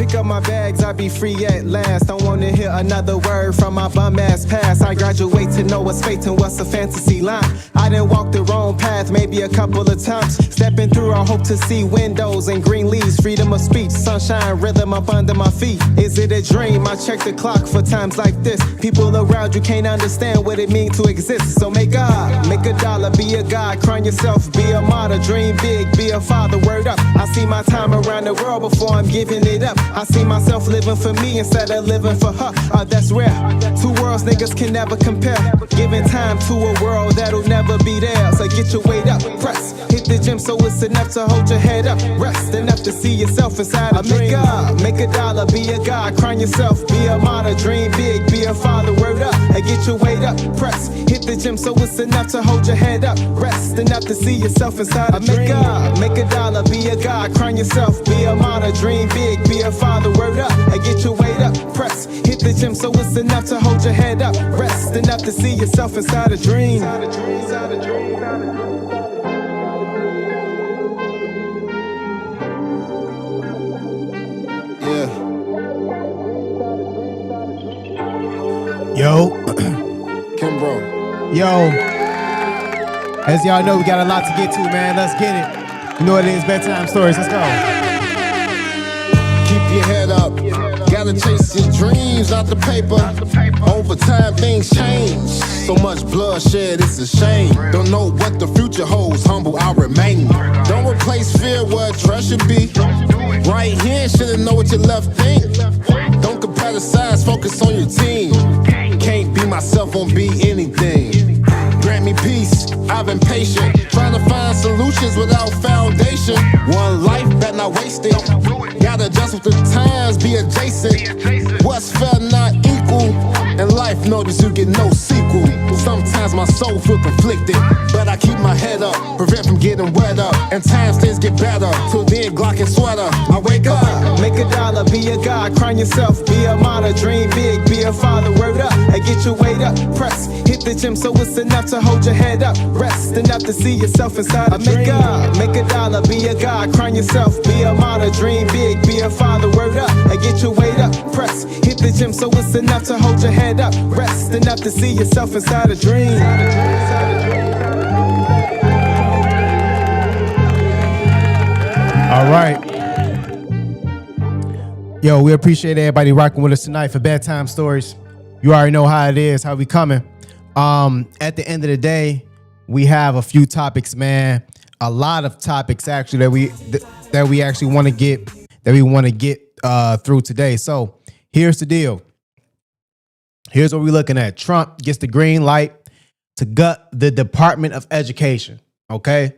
Pick up my bags, I be free at last. Don't wanna hear another word from my bum ass past. I graduate to know what's fate and what's a fantasy line. I done walked the wrong path maybe a couple of times. Stepping through, I hope to see windows and green leaves. Freedom of speech, sunshine, rhythm up under my feet. Is it a dream? I check the clock for times like this. People around you can't understand what it means to exist. So make a dollar, be a god, crown yourself, be a martyr, dream big, be a father, word up. I see my time around the world before I'm giving it up. I see myself living for me instead of living for her. That's rare. Two worlds niggas can never compare. Giving time to a world that'll never be there. So get your weight up, press, hit the gym so it's enough to hold your head up. Rest enough to see yourself inside a dream. Make a dollar, be a god, crown yourself, be a martyr, dream big, be a father, word up. Get your weight up, press, hit the gym so it's enough to hold your head up. Rest enough to see yourself inside a dream. Make a dollar, be a god, crown yourself, be a martyr, dream big, be a father, word up. Get your weight up, press, hit the gym so it's enough to hold your head up. Rest enough to see yourself inside a dream. Yeah. Yo. Kimbro. Yo. As y'all know, we got a lot to get to, man. Let's get it. You know what it is, bedtime stories. Let's go. Keep your head up. Gotta chase your dreams out the paper. Over time, things change. So much bloodshed, it's a shame. Don't know what the future holds. Humble, I'll remain. Don't replace fear where trust should be. Right here, shouldn't know what your left think. Don't compare the size, focus on your team. Can't be myself, won't be anything. Grant me peace, I've been patient. Trying to find solutions without foundation. One life, better not waste it. Gotta adjust with the times, be adjacent. What's fair, not equal. In life, notice you get no sequel. Sometimes my soul feel conflicted, but I keep my head up, prevent from getting wet up. And times things get better, till then Glock and sweater. I wake up. Make a dollar, be a god, crown yourself, be a martyr, dream big, be a father, word up. Get your weight up, press, hit the gym so it's enough to hold your head up. Rest enough to see yourself inside a dream. Make a dollar, be a god, crown yourself, be a martyr, dream big, be a father, word up. Get your weight up, press, hit the gym so it's enough to hold your head up. Rest enough to see yourself inside a dream. All right. Yo, we appreciate everybody rocking with us tonight for bedtime stories. You already know how it is, how we coming. At the end of the day, we have a few topics, man. A lot of topics actually that we actually want to get through today. So here's the deal. Here's what we're looking at. Trump gets the green light to gut the Department of Education. Okay.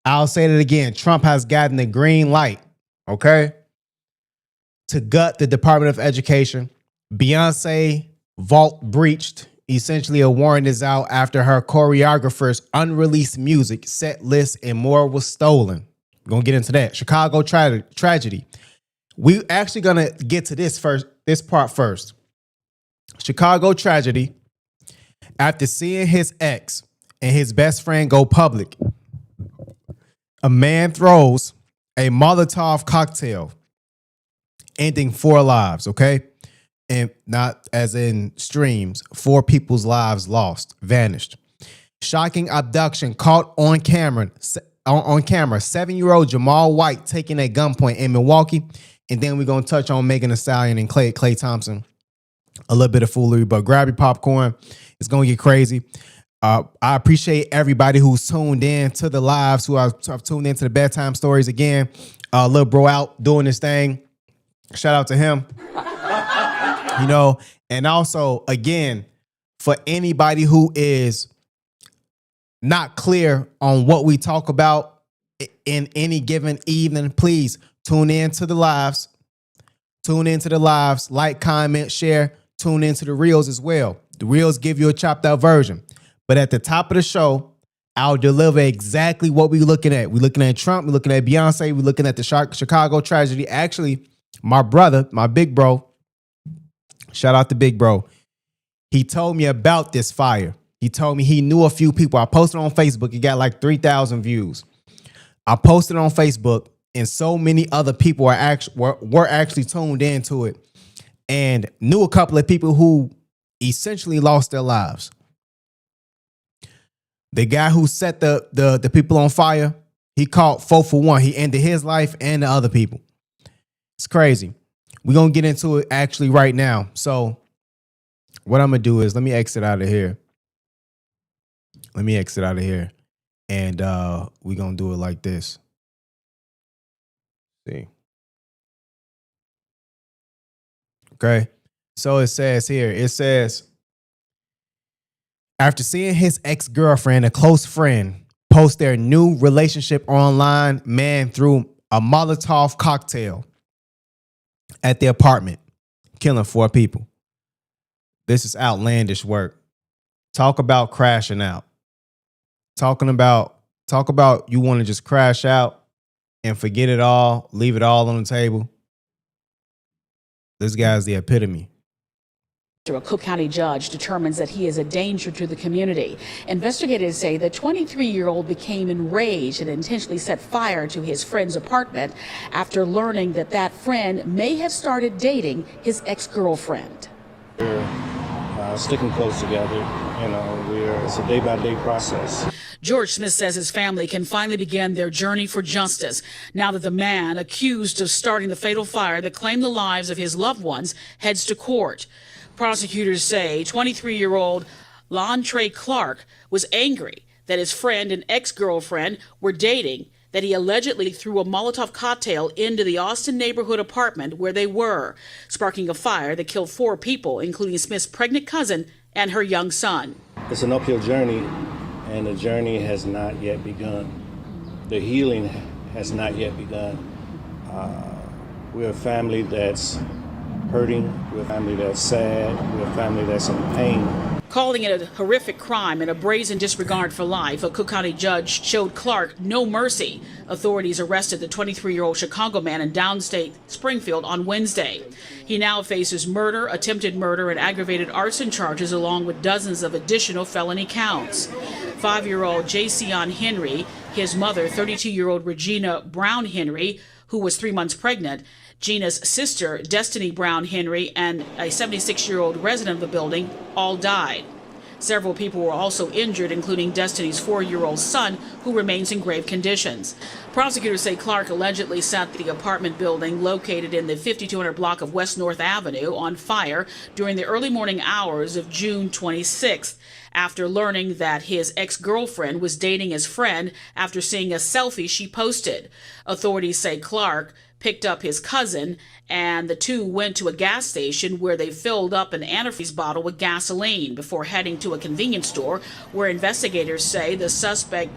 I'll say that again. Trump has gotten the green light. Okay. To gut the Department of Education. Beyoncé vault breached. Essentially, a warrant is out after her choreographer's unreleased music, set list, and more was stolen. We're going to get into that. Chicago tragedy. We actually going to get to this part first. Chicago tragedy. After seeing his ex and his best friend go public, a man throws a Molotov cocktail, ending 4 lives, okay? And not as in streams, 4 people's lives lost, vanished. Shocking abduction caught on camera. 7-year-old Jamal White taken at gunpoint in Milwaukee. And then we're going to touch on Thee Stallion and Klay Thompson. A little bit of foolery, but grab your popcorn. It's going to get crazy. I appreciate everybody who's tuned in to the lives, who have tuned into the bedtime stories again. Little bro out doing this thing. Shout out to him. You know, and also, again, for anybody who is not clear on what we talk about in any given evening, please tune in to the lives. Tune into the lives, like, comment, share, tune into the reels as well. The reels give you a chopped out version. But at the top of the show, I'll deliver exactly what we're looking at. We're looking at Trump, we're looking at Beyonce, we're looking at the Chicago tragedy. Actually, my brother, my big bro, shout out to big bro, he told me about this fire. He told me he knew a few people. I posted on Facebook. It got like 3,000 views. I posted on Facebook. and so many other people were actually tuned into it and knew a couple of people who essentially lost their lives. The guy who set the people on fire, he caught 4 for 1. He ended his life and the other people. It's crazy. We're going to get into it actually right now. So what I'm going to do is let me exit out of here. And we're going to do it like this. See. Okay. So it says, after seeing his ex-girlfriend, a close friend, post their new relationship online, man threw a Molotov cocktail at the apartment, killing 4 people. This is outlandish work. Talk about crashing out. Talk about you want to just crash out and forget it all, leave it all on the table. This guy's the epitome. A Cook County judge determines that he is a danger to the community. Investigators say the 23-year-old became enraged and intentionally set fire to his friend's apartment after learning that that friend may have started dating his ex-girlfriend. We're sticking close together. It's a day-by-day process. George Smith says his family can finally begin their journey for justice now that the man accused of starting the fatal fire that claimed the lives of his loved ones heads to court. Prosecutors say 23-year-old Lontre Clark was angry that his friend and ex-girlfriend were dating, that he allegedly threw a Molotov cocktail into the Austin neighborhood apartment where they were, sparking a fire that killed 4 people, including Smith's pregnant cousin and her young son. It's an uphill journey, and the journey has not yet begun. The healing has not yet begun. We're a family that's hurting. We're a family that's sad. We're a family that's in pain. Calling it a horrific crime and a brazen disregard for life, a Cook County judge showed Clark no mercy. Authorities arrested the 23-year-old Chicago man in downstate Springfield on Wednesday. He now faces murder, attempted murder, and aggravated arson charges, along with dozens of additional felony counts. 5-year-old Jason Henry, his mother, 32-year-old Regina Brown Henry, who was 3 months pregnant, Gina's sister, Destiny Brown Henry, and a 76-year-old resident of the building all died. Several people were also injured, including Destiny's 4-year-old son, who remains in grave conditions. Prosecutors say Clark allegedly set the apartment building located in the 5200 block of West North Avenue on fire during the early morning hours of June 26th, after learning that his ex-girlfriend was dating his friend after seeing a selfie she posted. Authorities say Clark picked up his cousin, and the two went to a gas station where they filled up an antifreeze bottle with gasoline before heading to a convenience store where investigators say the suspect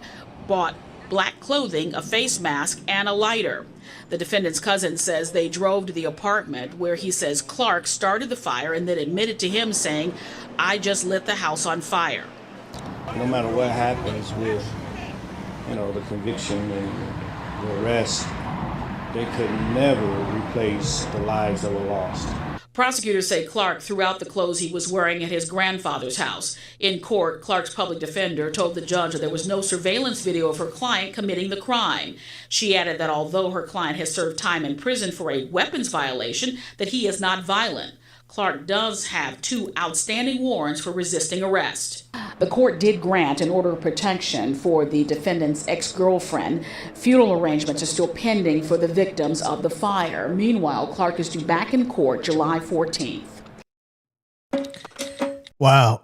bought black clothing, a face mask, and a lighter. The defendant's cousin says they drove to the apartment where he says Clark started the fire and then admitted to him saying, "I just lit the house on fire." No matter what happens with, the conviction and the arrest, they could never replace the lives that were lost. Prosecutors say Clark threw out the clothes he was wearing at his grandfather's house. In court, Clark's public defender told the judge that there was no surveillance video of her client committing the crime. She added that although her client has served time in prison for a weapons violation, that he is not violent. Clark does have 2 outstanding warrants for resisting arrest. The court did grant an order of protection for the defendant's ex-girlfriend. Funeral arrangements are still pending for the victims of the fire. Meanwhile, Clark is due back in court July 14th. Wow.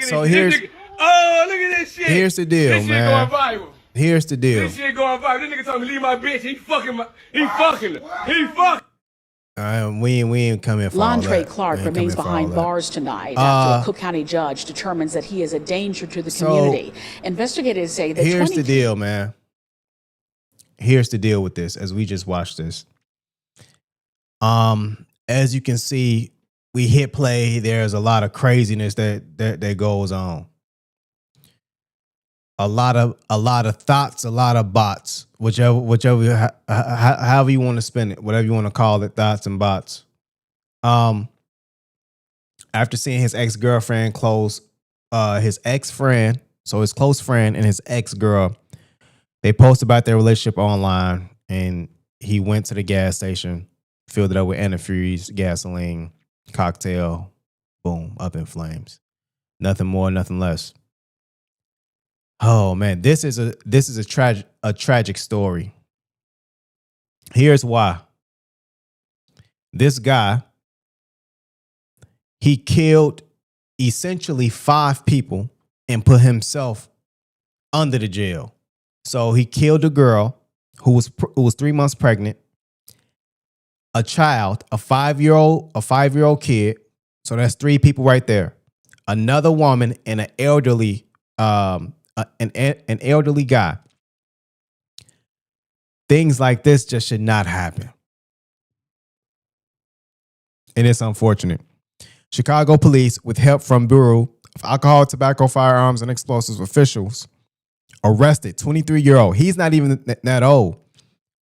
So here's look at this shit. Here's the deal, this man. Shit going viral. Here's the deal. This shit going viral. This nigga told me leave my bitch. He fucking her. We ain't coming for all Lontre that. Clark We ain't remains coming for all behind that. bars tonight after a Cook County judge determines that he is a danger to the community. Investigators say that here's the deal, man. Here's the deal with this as we just watched this. As you can see, we hit play. There's a lot of craziness that goes on. A lot of thoughts, a lot of bots, whichever however you want to spin it, whatever you want to call it, thoughts and bots. After seeing his ex-girlfriend his ex-friend, so his close friend and his ex-girl, they post about their relationship online and he went to the gas station, filled it up with antifreeze, gasoline, cocktail, boom, up in flames. Nothing more, nothing less. Oh man, this is a tragic story. Here's why. This guy, he killed essentially 5 people and put himself under the jail. So he killed a girl who was 3 months pregnant, a child, a 5-year-old kid. So that's 3 people right there. Another woman and an elderly guy. Things like this just should not happen. And it's unfortunate. Chicago police, with help from Bureau of Alcohol, Tobacco, Firearms, and Explosives officials, arrested 23-year-old. He's not even that old,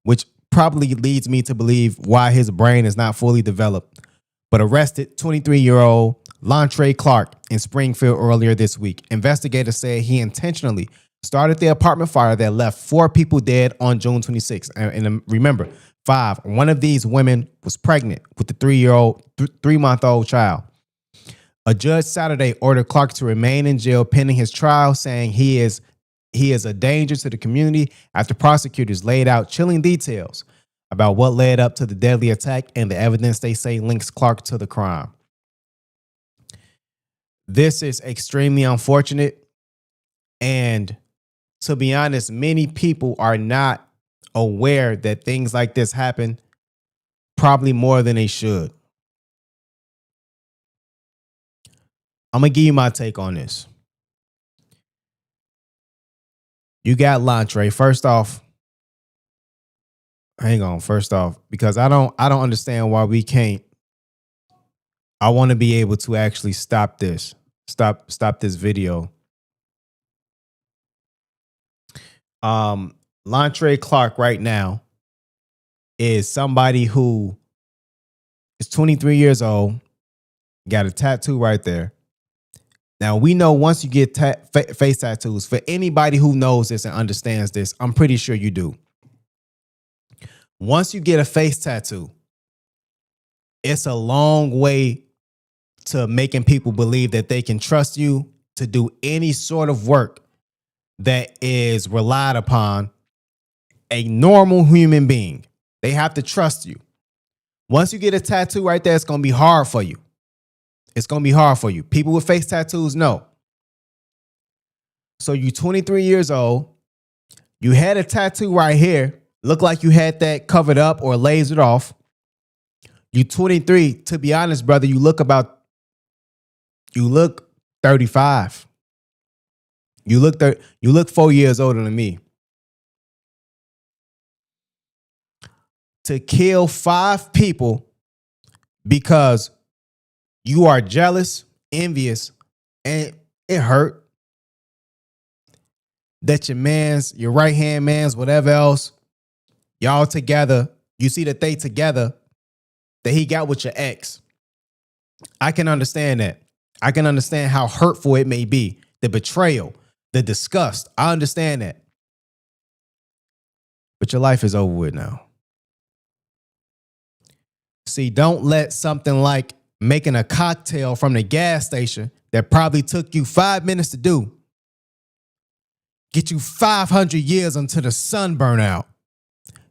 which probably leads me to believe why his brain is not fully developed. But arrested 23-year-old Lontre Clark in Springfield earlier this week. Investigators said he intentionally started the apartment fire that left 4 people dead on June 26th. And remember, 5. One of these women was pregnant with the 3-month-old child. A judge Saturday ordered Clark to remain in jail pending his trial, saying he is a danger to the community after prosecutors laid out chilling details about what led up to the deadly attack and the evidence they say links Clark to the crime. This is extremely unfortunate. And to be honest, many people are not aware that things like this happen, probably more than they should. I'm going to give you my take on this. You got Lontre. First off, because I don't understand why we can't. I want to be able to actually stop this. Stop this video. Lontre Clark right now is somebody who is 23 years old, got a tattoo right there. Now, we know once you get face tattoos, for anybody who knows this and understands this, I'm pretty sure you do. Once you get a face tattoo, it's a long way to making people believe that they can trust you to do any sort of work that is relied upon a normal human being. They have to trust you. Once you get a tattoo right there, it's going to be hard for you. It's going to be hard for you. People with face tattoos know. So you 23 years old. You had a tattoo right here. Looked like you had that covered up or lasered off. You 23. To be honest, brother, you look 35. You look 4 years older than me. To kill 5 people because you are jealous, envious, and it hurt that your right-hand man's, whatever else, y'all together, you see that they together, that he got with your ex. I can understand that. I can understand how hurtful it may be. The betrayal, the disgust. I understand that. But your life is over with now. See, don't let something like making a cocktail from the gas station that probably took you 5 minutes to do get you 500 years until the sun burn out.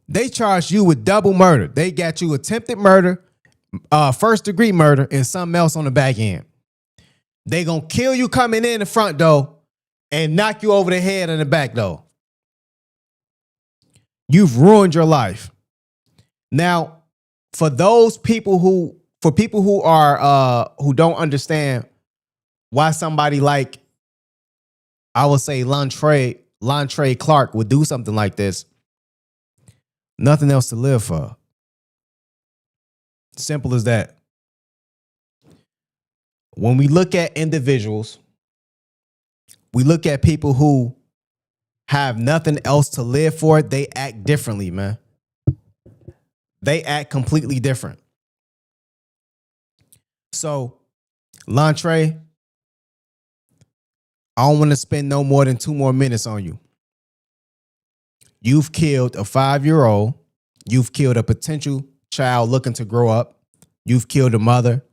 They charged you with double murder. They got you attempted murder, first-degree murder, and something else on the back end. They gonna kill you coming in the front door and knock you over the head in the back door. You've ruined your life. Now, for people who don't understand why somebody like, I would say Lontre Clark would do something like this, nothing else to live for. Simple as that. When we look at individuals, we look at people who have nothing else to live for, they act differently, man. They act completely different. So, Lontre, I don't want to spend no more than 2 more minutes on you. You've killed a 5-year-old You've killed a potential child looking to grow up. You've killed a mother,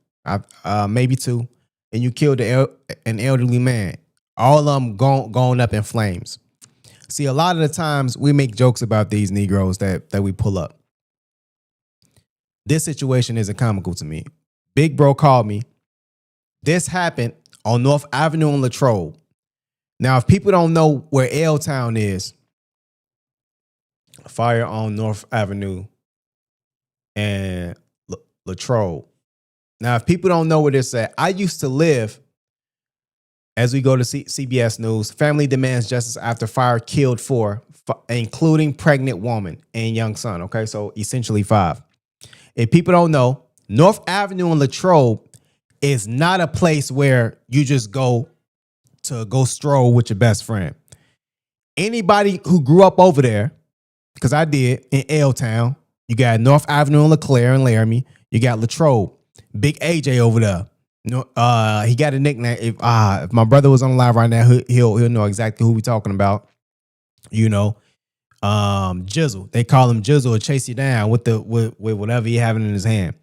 maybe two, and you killed an elderly man. All of them going up in flames. See, a lot of the times we make jokes about these Negroes that we pull up. This situation isn't comical to me. Big Bro called me. This happened on North Avenue in Latrobe. Now, if people don't know where L-Town is, fire on North Avenue and Latrobe. Now, if people don't know where this at, I used to live, as we go to CBS News, family demands justice after fire killed four, including pregnant woman and young son. Okay, so essentially 5. If people don't know, North Avenue in Latrobe is not a place where you just go stroll with your best friend. Anybody who grew up over there, because I did, in L-Town, you got North Avenue in LeClaire and Laramie. You got Latrobe. Big AJ over there. He got a nickname. If my brother was on live right now, he'll know exactly who we talking about. You know, Jizzle. They call him Jizzle or chase you down with whatever he having in his hand.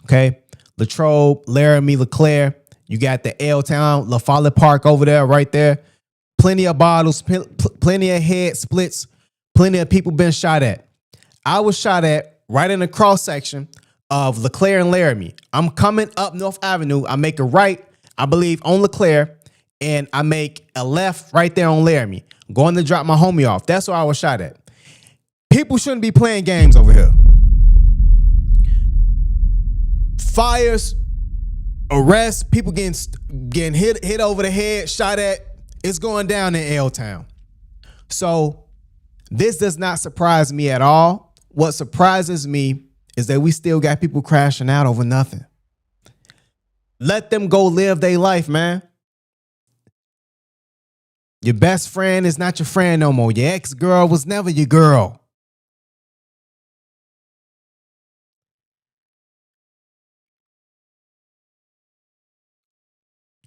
Okay, Latrobe, Laramie, LeClaire. You got the L-Town, La Follette Park over there, right there. Plenty of bottles, plenty of head splits, plenty of people been shot at. I was shot at right in the cross section of LeClaire and Laramie. I'm coming up North Avenue. I make a right, I believe, on LeClaire, and I make a left right there on Laramie. Going to drop my homie off. That's where I was shot at. People shouldn't be playing games over here. Fires, arrests, people getting hit over the head, shot at. It's going down in L-Town. So this does not surprise me at all. What surprises me is that we still got people crashing out over nothing. Let them go live their life, man. Your best friend is not your friend no more. Your ex-girl was never your girl.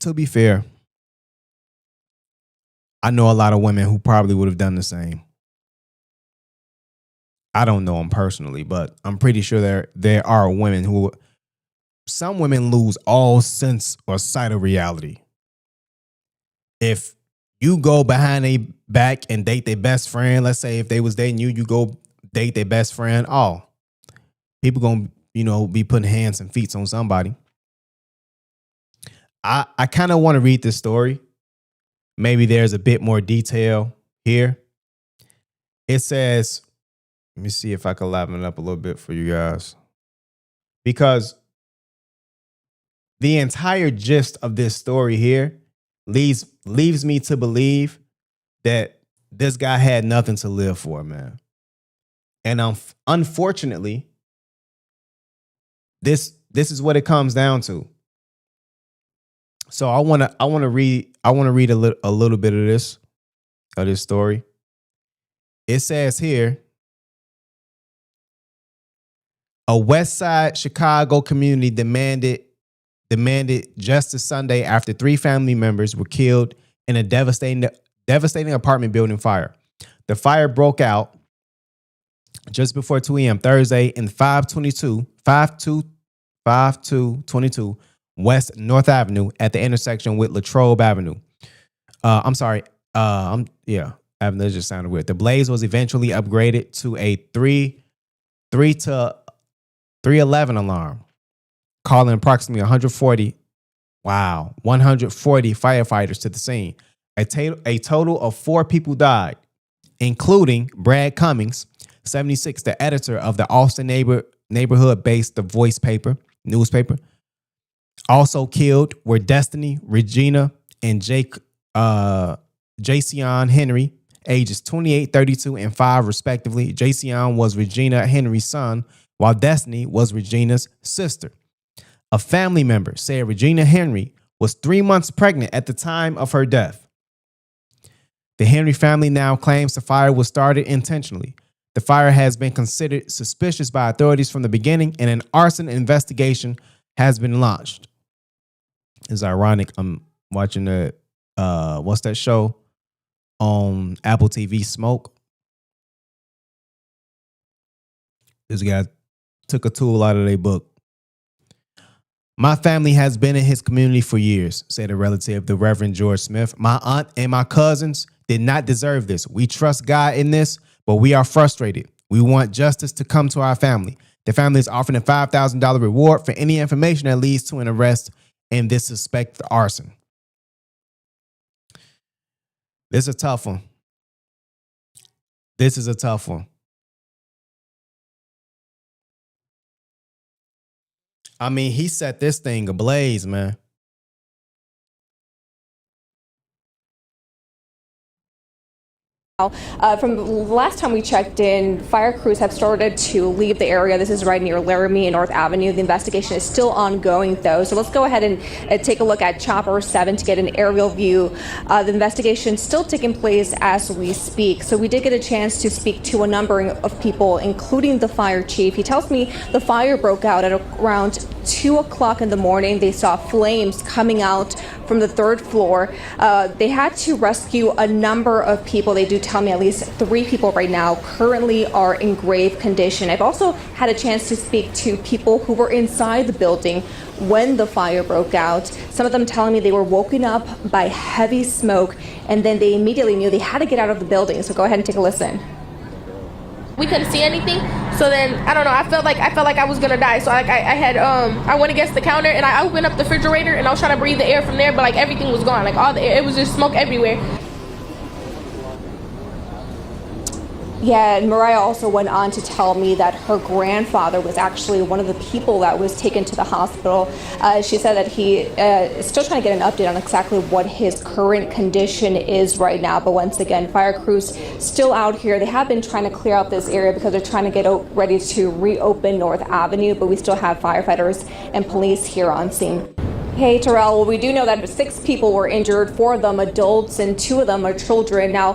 To be fair, I know a lot of women who probably would have done the same. I don't know them personally, but I'm pretty sure there are women who, some women lose all sense or sight of reality. If you go behind their back and date their best friend, let's say if they was dating you, you go date their best friend, people gonna, be putting hands and feet on somebody. I kind of want to read this story. Maybe there's a bit more detail here. It says, let me see if I can liven it up a little bit for you guys. Because the entire gist of this story here leaves me to believe that this guy had nothing to live for, man. And unfortunately, this is what it comes down to. So I want to read a little bit of this story. It says here, a West Side Chicago community demanded justice Sunday after 3 family members were killed in a devastating apartment building fire. The fire broke out just before 2 a.m. Thursday in 5222 West North Avenue at the intersection with Latrobe Avenue. Avenue just sounded weird. The blaze was eventually upgraded to a 311 alarm, calling approximately 140 firefighters to the scene. A total of 4 people died, including Brad Cummings, 76, the editor of the Austin neighborhood-based The Voice newspaper. Also killed were Destiny, Regina, and Jason Henry, ages 28, 32, and 5, respectively. Jason was Regina Henry's son, while Destiny was Regina's sister. A family member said Regina Henry was 3 months pregnant at the time of her death. The Henry family now claims the fire was started intentionally. The fire has been considered suspicious by authorities from the beginning, and an arson investigation has been launched. It's ironic. I'm watching what's that show on Apple TV, Smoke? This guy took a tool out of their book. My family has been in his community for years, said a relative, the Reverend George Smith. My aunt and my cousins did not deserve this. We trust God in this, but we are frustrated. We want justice to come to our family. The family is offering a $5,000 reward for any information that leads to an arrest in this suspected arson. This is a tough one. This is a tough one. I mean, he set this thing ablaze, man. From the last time we checked in, fire crews have started to leave the area. This is right near Laramie and North Avenue. The investigation is still ongoing, though. So let's go ahead and take a look at Chopper 7 to get an aerial view. The investigation is still taking place as we speak. So we did get a chance to speak to a number of people, including the fire chief. He tells me the fire broke out at around 2 o'clock in the morning. They saw flames coming out from the third floor. They had to rescue a number of people. They do tell me at least 3 people right now currently are in grave condition. I've also had a chance to speak to people who were inside the building when the fire broke out. Some of them telling me they were woken up by heavy smoke, and then they immediately knew they had to get out of the building. So go ahead and take a listen. We couldn't see anything, so then I don't know. I felt like I was gonna die. So I went against the counter and I opened up the refrigerator and I was trying to breathe the air from there, but like everything was gone. Like all the air, it was just smoke everywhere. Yeah, and Mariah also went on to tell me that her grandfather was actually one of the people that was taken to the hospital. She said that he is still trying to get an update on exactly what his current condition is right now. But once again, fire crews still out here. They have been trying to clear out this area because they're trying to get ready to reopen North Avenue, but we still have firefighters and police here on scene. Hey, Terrell, well, we do know that 6 people were injured, 4 of them adults and 2 of them are children. Now,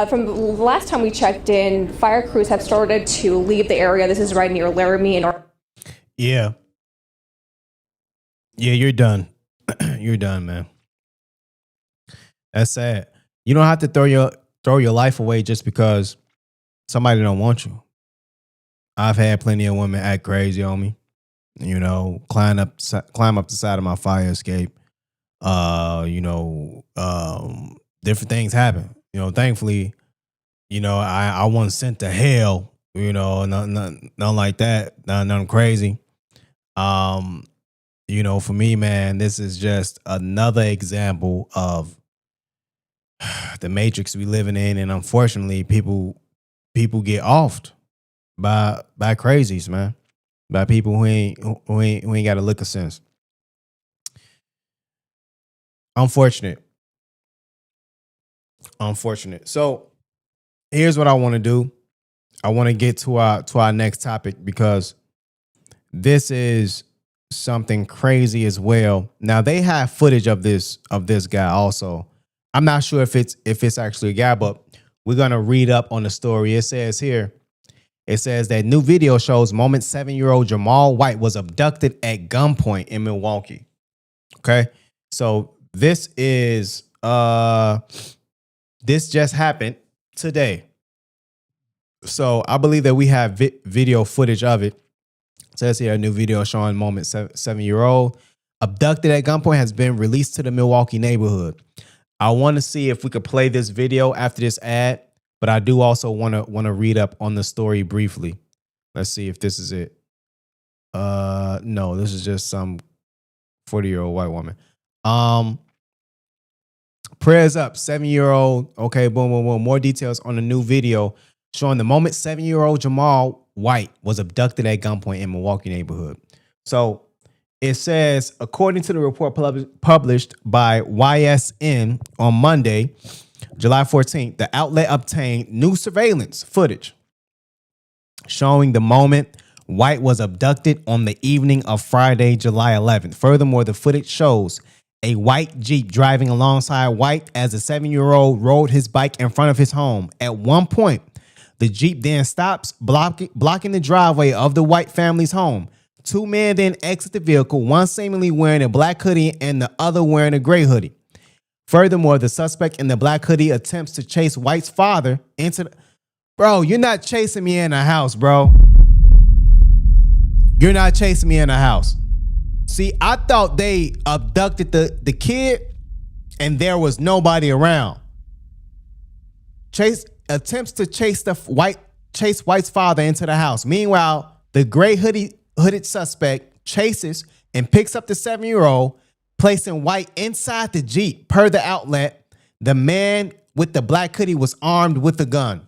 from the last time we checked in, fire crews have started to leave the area. This is right near Laramie and Yeah, you're done. You're done, man. That's sad. You don't have to throw your life away just because somebody don't want you. I've had plenty of women act crazy on me. You know, climb up the side of my fire escape. Different things happen. You know, thankfully, I wasn't sent to hell. Nothing like that. Nothing crazy. For me, man, this is just another example of the matrix we living in, and unfortunately, people get offed by crazies, man. By people who ain't got a lick of sense. Unfortunate. So here's what I want to do. I want to get to our next topic because this is something crazy as well. Now they have footage of this guy also. I'm not sure if it's actually a guy, but we're gonna read up on the story. It says here. It says that new video shows moment 7-year-old Jamal White was abducted at gunpoint in Milwaukee. Okay. So this is this just happened today. So I believe that we have video footage of it. It says here a new video showing moment 7-year-old abducted at gunpoint has been released to the Milwaukee neighborhood. I want to see if we could play this video after this ad. But I do also want to read up on the story briefly. Let's see if this is it. No, this is just some 40-year-old white woman. Prayers up, 7-year-old. Okay, boom, boom, boom. More details on the new video showing the moment 7-year-old Jamal White was abducted at gunpoint in Milwaukee neighborhood. So it says, according to the report published by YSN on Monday, July 14th, the outlet obtained new surveillance footage showing the moment White was abducted on the evening of Friday, July 11th. Furthermore, the footage shows a white Jeep driving alongside White as the 7-year-old rode his bike in front of his home. At one point, the Jeep then stops, blocking the driveway of the White family's home. 2 men then exit the vehicle, one seemingly wearing a black hoodie and the other wearing a gray hoodie. Furthermore, the suspect in the black hoodie attempts to chase White's father into the... Bro, you're not chasing me in the house, bro. You're not chasing me in the house. See, I thought they abducted the kid and there was nobody around. Chase attempts to chase White's father into the house. Meanwhile, the gray hooded suspect chases and picks up the 7-year-old, placing White inside the Jeep. Per the outlet, the man with the black hoodie was armed with a gun.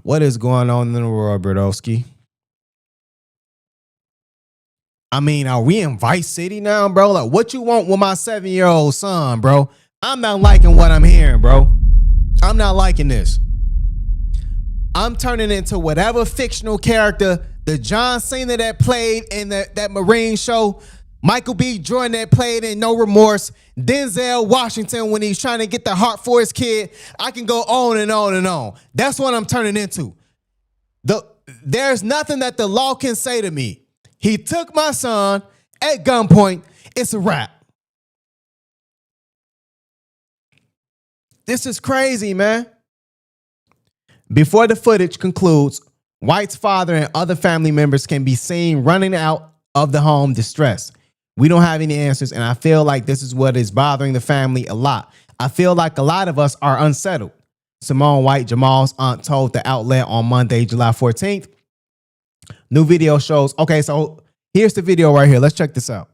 What is going on in the world, Brodowski? I mean, are we in Vice City now, bro? Like, what you want with my 7-year-old son, bro? I'm not liking what I'm hearing, bro. I'm not liking this. I'm turning into whatever fictional character the John Cena that played in that Marine show, Michael B. Jordan that played in No Remorse, Denzel Washington when he's trying to get the heart for his kid. I can go on and on and on. That's what I'm turning into. There's nothing that the law can say to me. He took my son at gunpoint. It's a wrap. This is crazy, man. Before the footage concludes, White's father and other family members can be seen running out of the home distressed. We don't have any answers, and I feel like this is what is bothering the family a lot. I feel like a lot of us are unsettled. Simone White, Jamal's aunt, told the outlet on Monday, July 14th. New video shows. Okay, so here's the video right here. Let's check this out.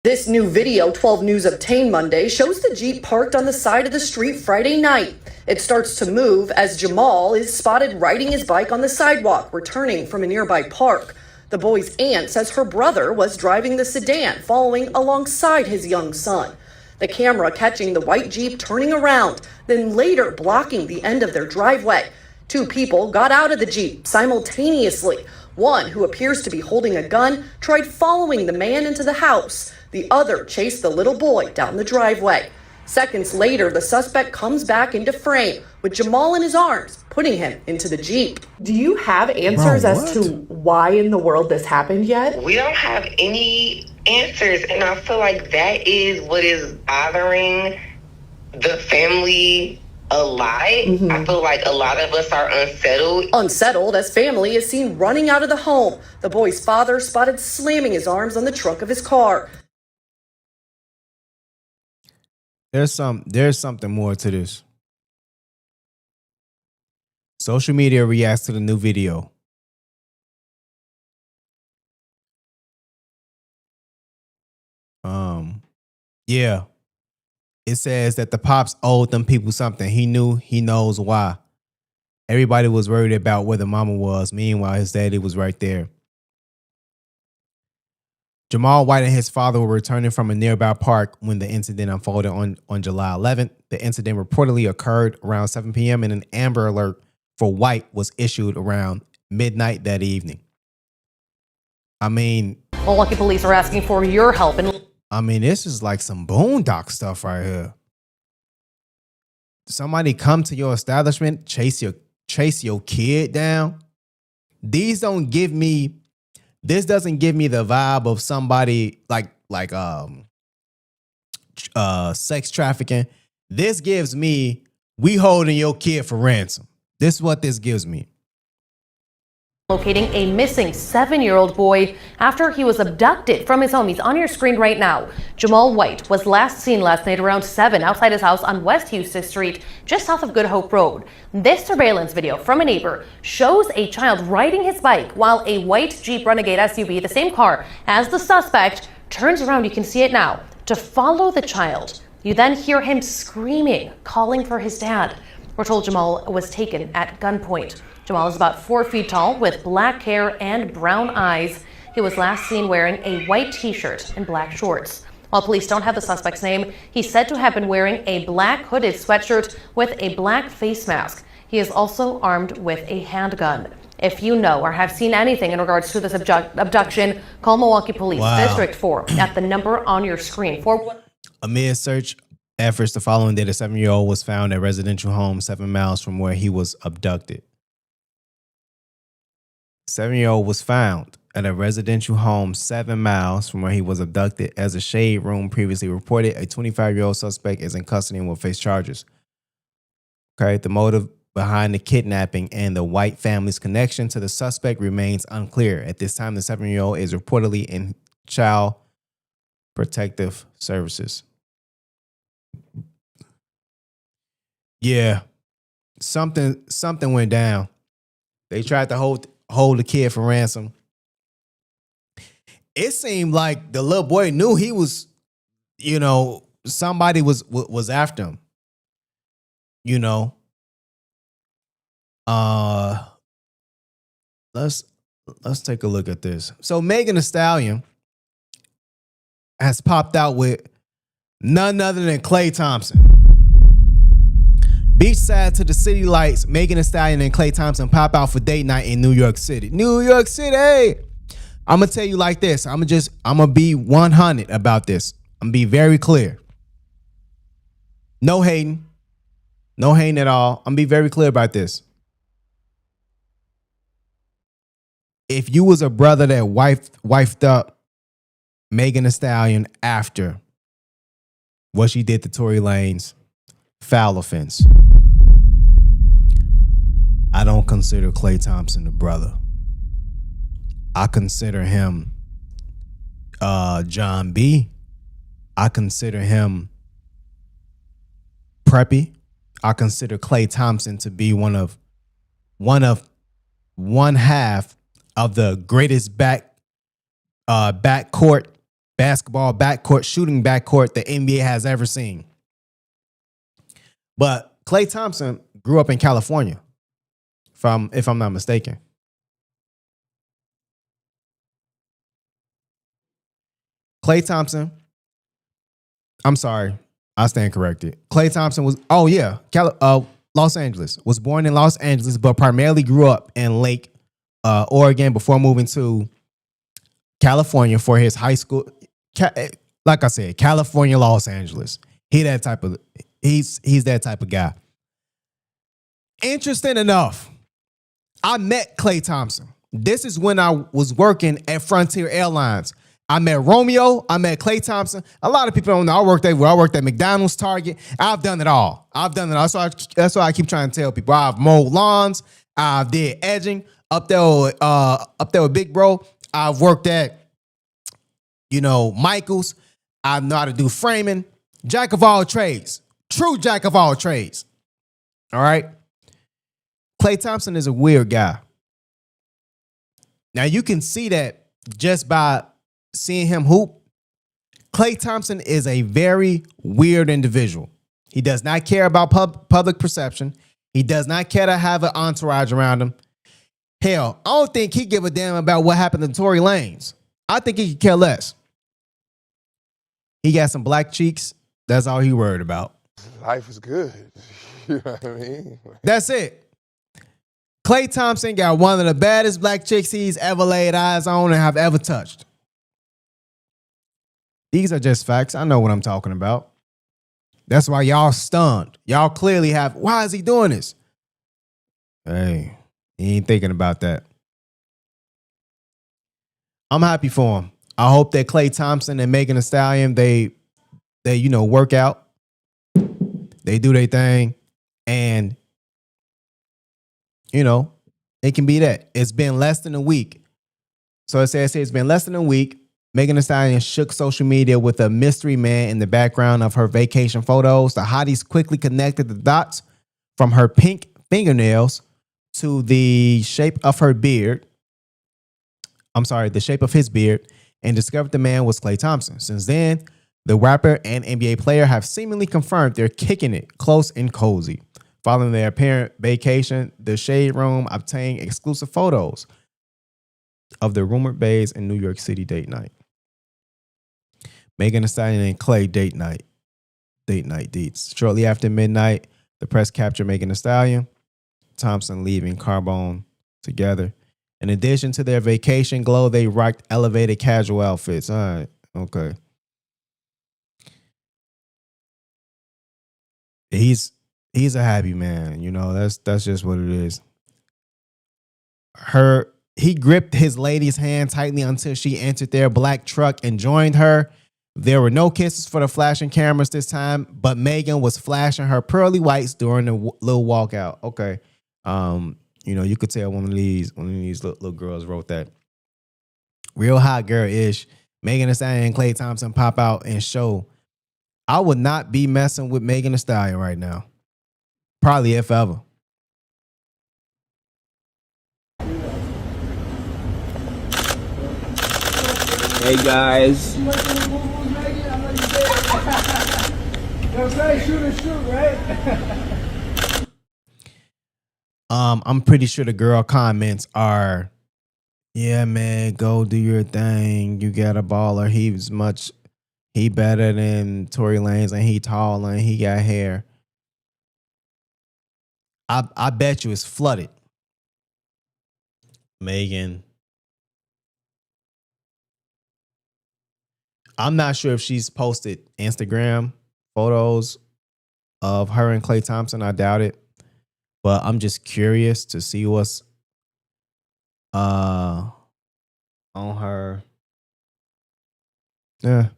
This new video 12 News obtained Monday shows the Jeep parked on the side of the street Friday night. It starts to move as Jamal is spotted riding his bike on the sidewalk, returning from a nearby park. The boy's aunt says her brother was driving the sedan, following alongside his young son. The camera catching the white Jeep turning around, then later blocking the end of their driveway. Two people got out of the Jeep simultaneously. One, who appears to be holding a gun, tried following the man into the house. The other chased the little boy down the driveway. Seconds later, the suspect comes back into frame with Jamal in his arms, putting him into the Jeep. Do you have answers as to why in the world this happened yet? We don't have any answers, and I feel like that is what is bothering the family a lot. I feel like a lot of us are unsettled. Unsettled as family is seen running out of the home. The boy's father spotted slamming his arms on the trunk of his car. There's something more to this. Social media reacts to the new video. Yeah. It says that the pops owed them people something. He knew, he knows why. Everybody was worried about where the mama was. Meanwhile, his daddy was right there. Jamal White and his father were returning from a nearby park when the incident unfolded on July 11th. The incident reportedly occurred around 7 p.m. and an Amber Alert for White was issued around midnight that evening. I mean, Milwaukee police are asking for your help. This is like some boondock stuff right here. Somebody come to your establishment, chase your kid down. This doesn't give me the vibe of somebody like sex trafficking. This gives me, we holding your kid for ransom. This is what this gives me. Locating a missing 7-year-old boy after he was abducted from his home. He's on your screen right now. Jamal White was last seen last night around 7 outside his house on West Houston Street, just south of Good Hope Road. This surveillance video from a neighbor shows a child riding his bike while a white Jeep Renegade SUV, the same car as the suspect, turns around. You can see it now, to follow the child. You then hear him screaming, calling for his dad. We're told Jamal was taken at gunpoint. Jamal is about 4 feet tall with black hair and brown eyes. He was last seen wearing a white t-shirt and black shorts. While police don't have the suspect's name, he's said to have been wearing a black hooded sweatshirt with a black face mask. He is also armed with a handgun. If you know or have seen anything in regards to this abduction, call Milwaukee Police District 4 at the number on your screen. Amid search efforts the following day, the 7-year-old was found at a residential home 7 miles from where he was abducted. 7-year-old was found at a residential home 7 miles from where he was abducted. As a Shade Room previously reported, a 25-year-old suspect is in custody and will face charges. Okay, the motive behind the kidnapping and the White family's connection to the suspect remains unclear. At this time, the 7-year-old is reportedly in child protective services. Yeah, something went down. They tried to hold the kid for ransom. It seemed like the little boy knew he was, somebody was after him. Let's take a look at this. So Megan Thee Stallion has popped out with none other than Klay Thompson. Beachside to the city lights, Megan Thee Stallion and Klay Thompson pop out for date night in New York City. New York City. I'm gonna tell you like this. I'm gonna be 100 about this. I'm gonna be very clear. No hating at all. I'm gonna be very clear about this. If you was a brother that wifed up Megan Thee Stallion after what she did to Tory Lanez, foul offense. I don't consider Klay Thompson a brother. I consider him John B. I consider him preppy. I consider Klay Thompson to be one half of the greatest backcourt basketball backcourt shooting backcourt the NBA has ever seen. But Klay Thompson grew up in California, if I'm not mistaken. Klay Thompson, I'm sorry, I stand corrected. Klay Thompson was, Los Angeles. Was born in Los Angeles, but primarily grew up in Lake Oregon before moving to California for his high school. Like I said, California, Los Angeles. He's that type of guy. Interesting enough, I met Klay Thompson. This is when I was working at Frontier Airlines. I met Romeo. I met Klay Thompson. A lot of people don't know. I worked at McDonald's, Target. I've done it all. That's why I keep trying to tell people. I've mowed lawns. I did edging up there with Big Bro. I've worked at, Michael's. I know how to do framing. Jack of all trades. True jack of all trades. All right. Klay Thompson is a weird guy. Now you can see that just by seeing him hoop. Klay Thompson is a very weird individual. He does not care about public perception. He does not care to have an entourage around him. Hell, I don't think he give a damn about what happened to Tory Lanez. I think he could care less. He got some black cheeks. That's all he worried about. Life is good. You know what I mean? That's it. Klay Thompson got one of the baddest black chicks he's ever laid eyes on and have ever touched. These are just facts. I know what I'm talking about. That's why y'all stunned. Y'all clearly have, why is he doing this? Hey, he ain't thinking about that. I'm happy for him. I hope that Klay Thompson and Megan Thee Stallion, they work out. They do their thing. And, it can be that. It's been less than a week. So it says it's been less than a week. Megan Thee Stallion shook social media with a mystery man in the background of her vacation photos. The hotties quickly connected the dots from her pink fingernails to the shape of her beard. The shape of his beard, and discovered the man was Klay Thompson. Since then, the rapper and NBA player have seemingly confirmed they're kicking it close and cozy. Following their apparent vacation, the Shade Room obtained exclusive photos of the rumored bays in New York City date night. Megan Thee Stallion and Klay date night deets. Shortly after midnight, the press captured Megan Thee Stallion, Thompson leaving Carbone together. In addition to their vacation glow, they rocked elevated casual outfits. All right, okay. He's a happy man, that's just what it is. He gripped his lady's hand tightly until she entered their black truck and joined her. There were no kisses for the flashing cameras this time, but Megan was flashing her pearly whites during the little walkout. Okay. You could tell one of these little girls wrote that. Real hot girl ish. Megan Thee Stallion and Klay Thompson pop out and show. I would not be messing with Megan Thee Stallion right now. Probably if ever. Hey guys. I'm pretty sure the girl comments are, yeah, man, go do your thing. You got a baller. He better than Tory Lanez, and he tall and he got hair. I bet you it's flooded. Megan. I'm not sure if she's posted Instagram photos of her and Klay Thompson. I doubt it. But I'm just curious to see what's on her. Yeah.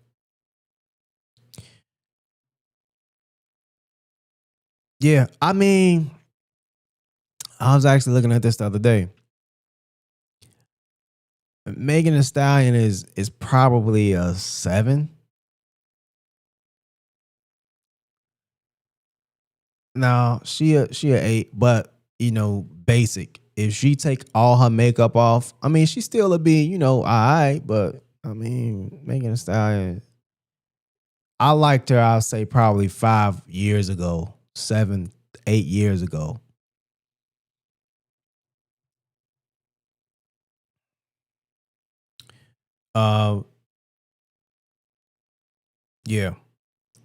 Yeah, I mean, I was actually looking at this the other day. Megan Thee Stallion is probably a 7. No, she a 8, but basic. If she take all her makeup off, I mean, she still would be, all right. But I mean, Megan Thee Stallion, I liked her. I'll say probably 5 years ago, 7, 8 years ago. Yeah.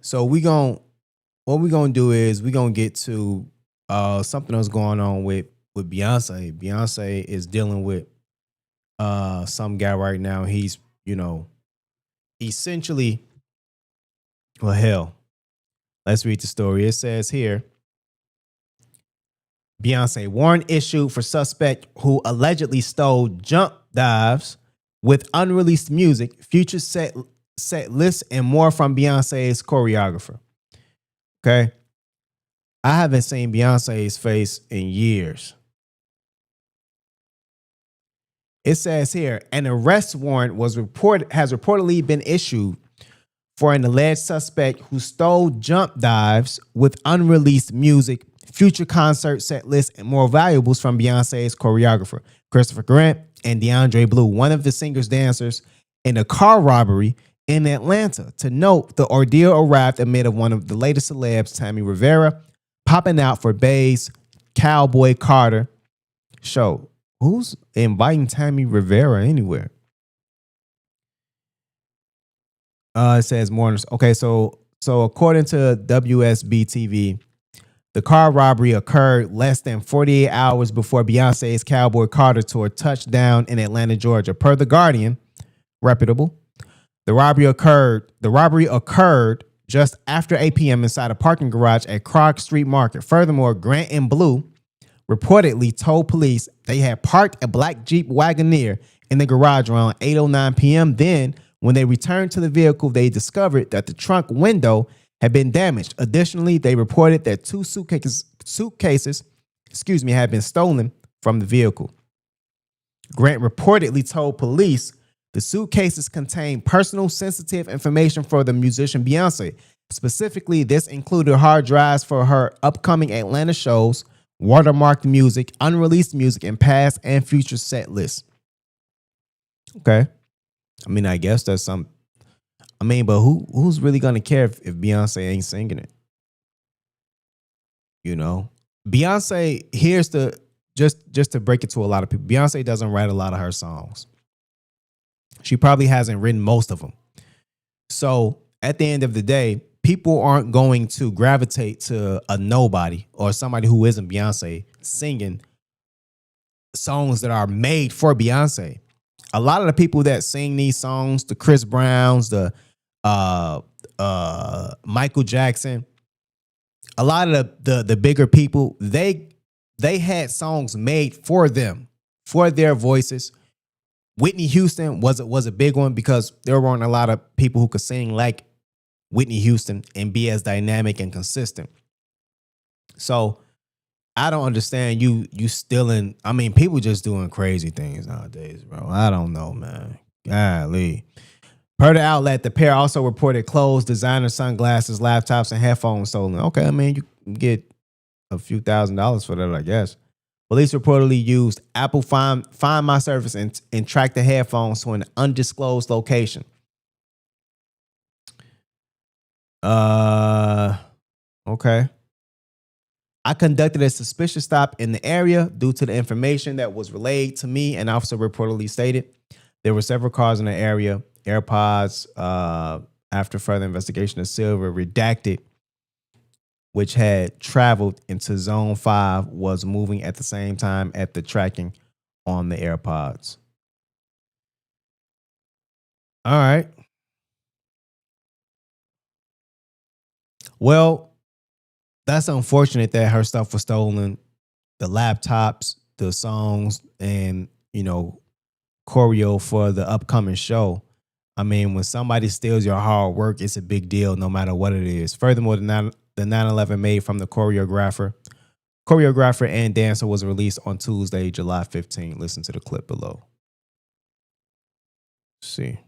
So what we gonna do is we gonna get to something that's going on with Beyonce. Beyonce is dealing with some guy right now. He's essentially, well, hell. Let's read the story. It says here, Beyonce warrant issued for suspect who allegedly stole jump dives with unreleased music, future set lists, and more from Beyonce's choreographer. Okay. I haven't seen Beyonce's face in years. It says here, an arrest warrant has reportedly been issued for an alleged suspect who stole jump dives with unreleased music, future concert set lists, and more valuables from Beyonce's choreographer, Christopher Grant and DeAndre Blue, one of the singer's dancers, in a car robbery in Atlanta. To note, the ordeal arrived amid of one of the latest celebs, Tammy Rivera, popping out for Bay's Cowboy Carter show. Who's inviting Tammy Rivera anywhere? It says more. Okay, so according to WSB TV, the car robbery occurred less than 48 hours before Beyonce's Cowboy Carter tour touched down in Atlanta, Georgia. Per The Guardian, reputable, the robbery occurred just after 8 p.m. inside a parking garage at Krog Street Market. Furthermore, Grant and Blue reportedly told police they had parked a black Jeep Wagoneer in the garage around 8:09 p.m. Then, when they returned to the vehicle, they discovered that the trunk window had been damaged. Additionally, they reported that 2 suitcases had been stolen from the vehicle. Grant reportedly told police the suitcases contained personal sensitive information for the musician Beyonce. Specifically, this included hard drives for her upcoming Atlanta shows, watermarked music, unreleased music, and past and future set lists. Okay. I mean, I guess that's some. I mean, but who's really gonna care if Beyonce ain't singing it? Beyonce. Here's the just to break it to a lot of people. Beyonce doesn't write a lot of her songs. She probably hasn't written most of them. So at the end of the day, people aren't going to gravitate to a nobody or somebody who isn't Beyonce singing songs that are made for Beyonce. A lot of the people that sing these songs, the Chris Browns, the Michael Jackson, a lot of the bigger people, they had songs made for them, for their voices, Whitney Houston was a big one because there weren't a lot of people who could sing like Whitney Houston and be as dynamic and consistent. So I don't understand you stealing. I mean, people just doing crazy things nowadays, bro. I don't know, man. Golly. Per the outlet, the pair also reported clothes, designer sunglasses, laptops, and headphones stolen. Okay, I mean, you can get a few $1,000s for that, I guess. Police reportedly used Apple Find My service and tracked the headphones to an undisclosed location. Okay. I conducted a suspicious stop in the area due to the information that was relayed to me, an officer reportedly stated. There were several cars in the area. AirPods, after further investigation, of silver redacted, which had traveled into Zone 5, was moving at the same time at the tracking on the AirPods. All right. Well, that's unfortunate that her stuff was stolen. The laptops, the songs, and, choreo for the upcoming show. I mean, when somebody steals your hard work, it's a big deal no matter what it is. Furthermore, the 9/11 made from the choreographer and dancer was released on Tuesday, July 15th. Listen to the clip below. Let's see.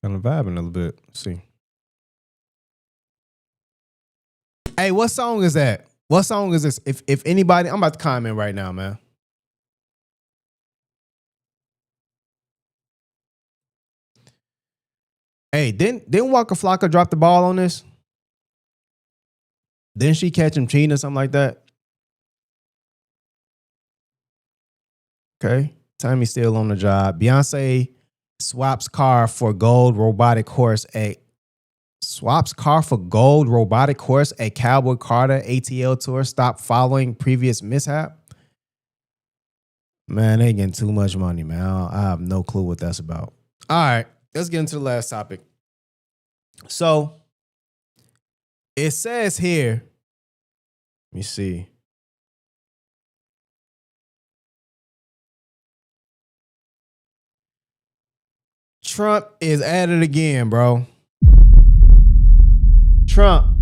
Kind of vibing a little bit. Let's see. Hey, what song is that? What song is this? If anybody, I'm about to comment right now, man. Hey, didn't Waka Flocka drop the ball on this? Didn't she catch him cheating or something like that? Okay. Tommy's still on the job. Beyoncé swaps car for gold robotic horse at Cowboy Carter ATL tour. Stop following previous mishap. Man, they getting too much money, man. I have no clue what that's about. All right, let's get into the last topic. So it says here, let me see. Trump is at it again, bro. Trump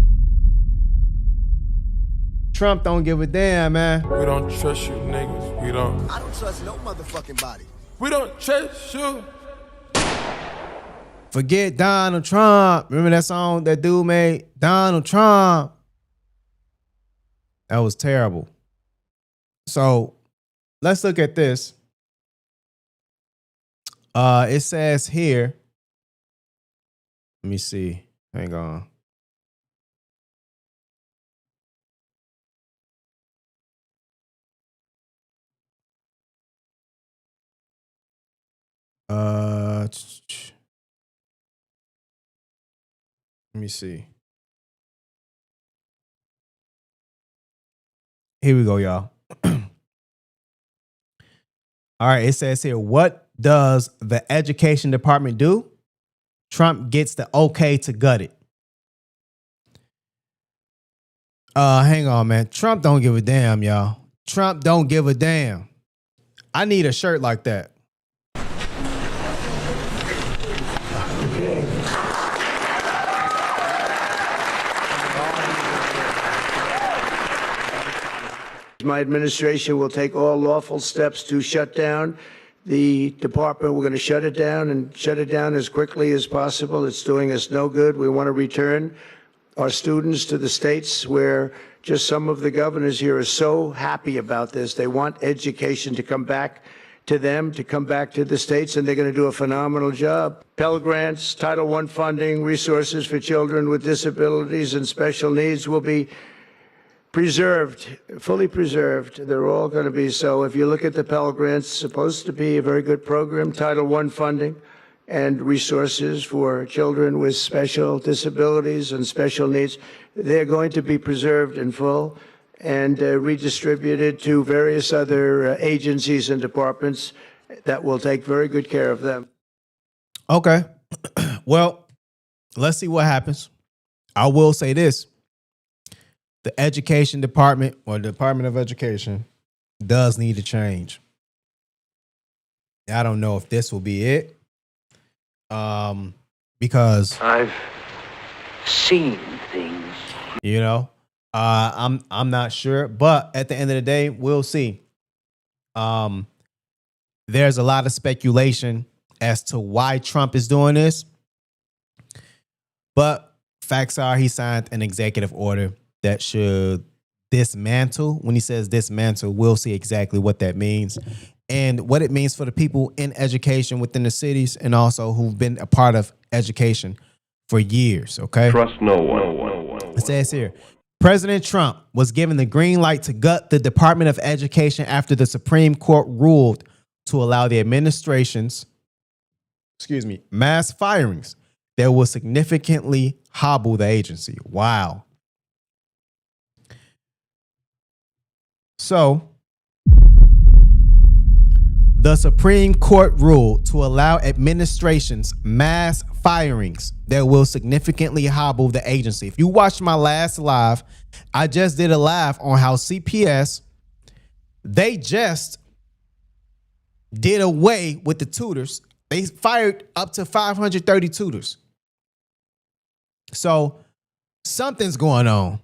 don't give a damn, man. We don't trust you, niggas. We don't. I don't trust no motherfucking body. We don't trust you. Forget Donald Trump. Remember that song that dude made? Donald Trump. That was terrible. So let's look at this. It says here, let me see. Hang on. Let me see. Here we go, y'all. All right, it says here, what does the education department do? Trump gets the okay to gut it. Hang on, man. Trump don't give a damn, y'all. Trump don't give a damn. I need a shirt like that. My administration will take all lawful steps to shut down the department. We're going to shut it down and shut it down as quickly as possible. It's doing us no good. We want to return our students to the states where just some of the governors here are so happy about this. They want education to come back to them, to come back to the states, and they're going to do a phenomenal job. Pell Grants, Title I funding, resources for children with disabilities and special needs will be preserved, fully preserved. They're all going to be. So if you look at the Pell Grants, it's supposed to be a very good program, Title I funding and resources for children with special disabilities and special needs. They're going to be preserved in full and redistributed to various other agencies and departments that will take very good care of them. Okay. Well, let's see what happens. I will say this. The education department or the Department of Education does need to change. I don't know if this will be it. Because I've seen things. You know, I'm not sure, but at the end of the day, we'll see. There's a lot of speculation as to why Trump is doing this. But facts are he signed an executive order that should dismantle. When he says dismantle, we'll see exactly what that means and what it means for the people in education within the cities and also who've been a part of education for years. Okay. Trust no one. It says here, President Trump was given the green light to gut the Department of Education after the Supreme Court ruled to allow the administration's, mass firings that will significantly hobble the agency. Wow. So, the Supreme Court ruled to allow administration's mass firings that will significantly hobble the agency. If you watched my last live, I just did a live on how CPS, they just did away with the tutors. They fired up to 530 tutors. So something's going on.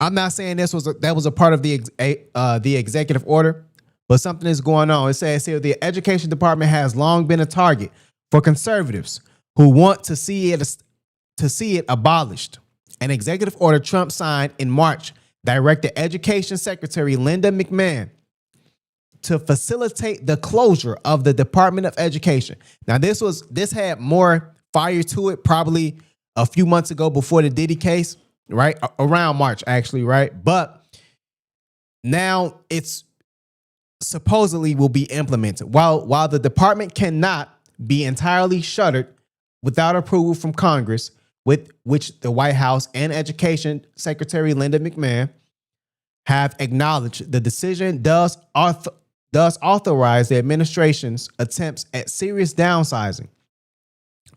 I'm not saying that was a part of the executive order, but something is going on. It says here the education department has long been a target for conservatives who want to see it abolished. An executive order Trump signed in March directed Education Secretary Linda McMahon to facilitate the closure of the Department of Education. Now, this had more fire to it probably a few months ago before the Diddy case, right? Around March, actually, right? But now it's supposedly will be implemented. While the department cannot be entirely shuttered without approval from Congress, with which the White House and Education Secretary Linda McMahon have acknowledged, the decision does authorize the administration's attempts at serious downsizing.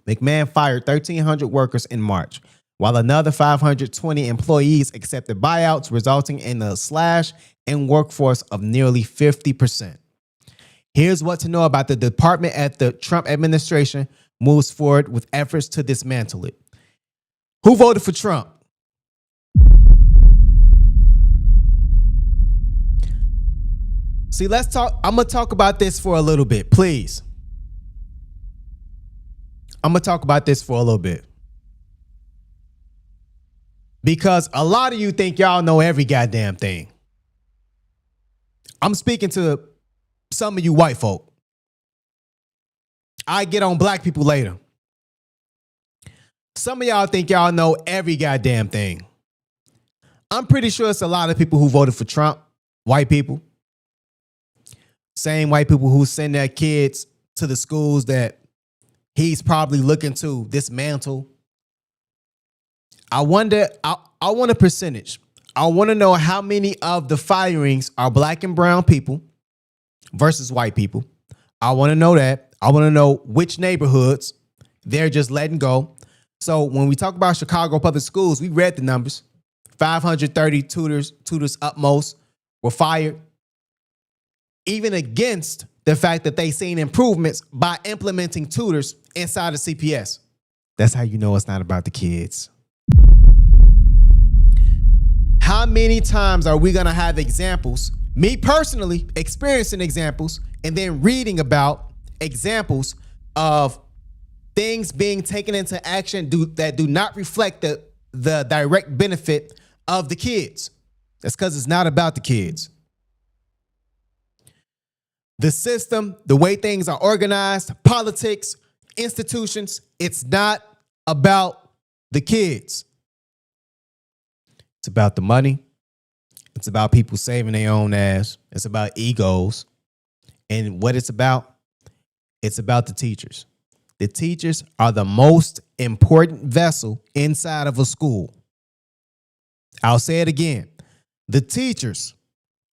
McMahon fired 1,300 workers in March, while another 520 employees accepted buyouts, resulting in a slash in workforce of nearly 50%. Here's what to know about the department at the Trump administration moves forward with efforts to dismantle it. Who voted for Trump? See, let's talk. I'm going to talk about this for a little bit, please. I'm going to talk about this for a little bit. Because a lot of you think y'all know every goddamn thing. I'm speaking to some of you white folk. I get on black people later. Some of y'all think y'all know every goddamn thing. I'm pretty sure it's a lot of people who voted for Trump, white people. Same white people who send their kids to the schools that he's probably looking to dismantle. I want a percentage. I want to know how many of the firings are black and brown people versus white people. I want to know that. I want to know which neighborhoods they're just letting go. So when we talk about Chicago public schools, we read the numbers. 530 tutors up most were fired, even against the fact that they seen improvements by implementing tutors inside of CPS. That's how you know it's not about the kids. How many times are we going to have examples, me personally experiencing examples, and then reading about examples of things being taken into action that do not reflect the direct benefit of the kids? That's because it's not about the kids. The system, the way things are organized, politics, institutions, it's not about the kids. It's about the money. It's about people saving their own ass. It's about egos. And what it's about the teachers. The teachers are the most important vessel inside of a school. I'll say it again. The teachers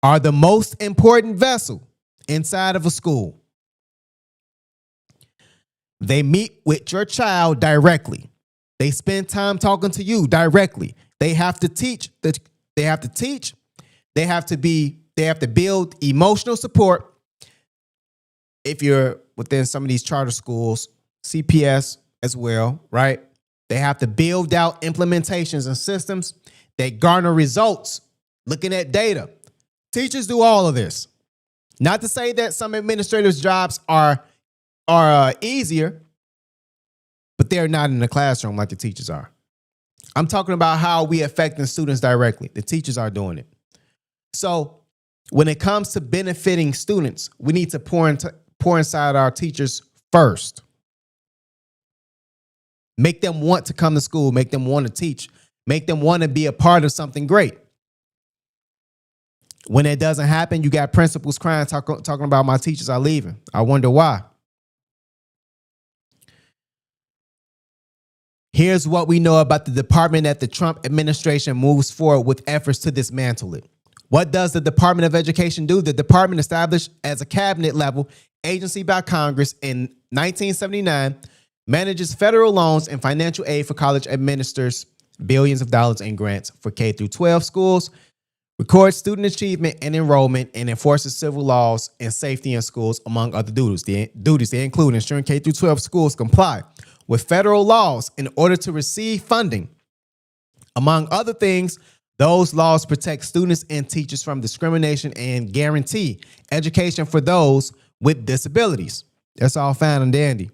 are the most important vessel inside of a school. They meet with your child directly. They spend time talking to you directly. They have to teach. They have to build emotional support. If you're within some of these charter schools, CPS as well, right? They have to build out implementations and systems that garner results, looking at data. Teachers do all of this. Not to say that some administrators' jobs are easier, but they're not in the classroom like the teachers are. I'm talking about how we affecting students directly. The teachers are doing it. So when it comes to benefiting students, we need to pour inside our teachers first. Make them want to come to school, make them want to teach, make them want to be a part of something great. When it doesn't happen, you got principals crying, talking about my teachers are leaving. I wonder why. Here's what we know about the department that the Trump administration moves forward with efforts to dismantle it. What does the Department of Education do? The department, established as a cabinet level agency by Congress in 1979, manages federal loans and financial aid for college, administers billions of dollars in grants for K through 12 schools, records student achievement and enrollment, and enforces civil laws and safety in schools, among other duties. They include ensuring K through 12 schools comply with federal laws in order to receive funding. Among other things, those laws protect students and teachers from discrimination and guarantee education for those with disabilities. That's all fine and dandy.